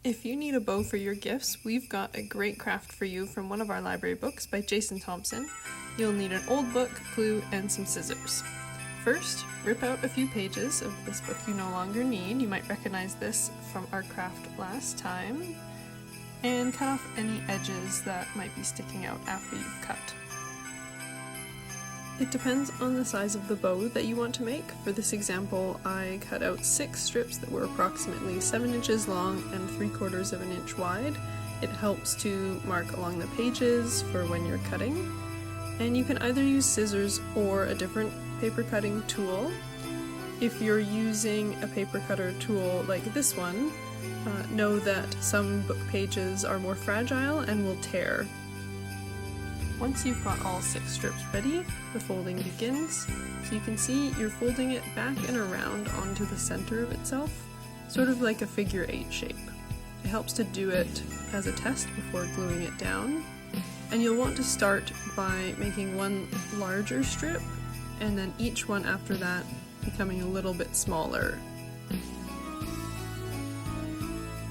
If you need a bow for your gifts, we've got a great craft for you from one of our library books by Jason Thompson. You'll need an old book, glue, and some scissors. First, rip out a few pages of this book you no longer need. You might recognize this from our craft last time. And cut off any edges that might be sticking out after you've cut. It depends on the size of the bow that you want to make. For this example, I cut out 6 strips that were approximately 7 inches long and 3/4 of an inch wide. It helps to mark along the pages for when you're cutting. And you can either use scissors or a different paper cutting tool. If you're using a paper cutter tool like this one, know that some book pages are more fragile and will tear. Once you've got all 6 strips ready, the folding begins. So you can see you're folding it back and around onto the center of itself, sort of like a figure 8 shape. It helps to do it as a test before gluing it down. And you'll want to start by making one larger strip, and then each one after that becoming a little bit smaller.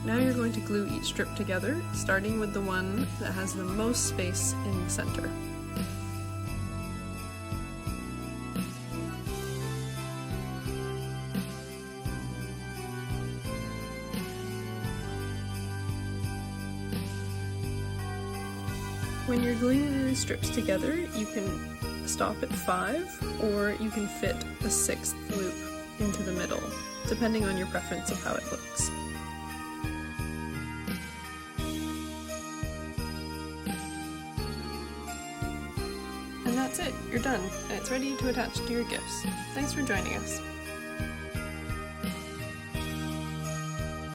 Now you're going to glue each strip together, starting with the one that has the most space in the center. When you're gluing your strips together, you can stop at 5, or you can fit a 6th loop into the middle, depending on your preference of how it looks. And that's it, you're done, and it's ready to attach to your gifts. Thanks for joining us.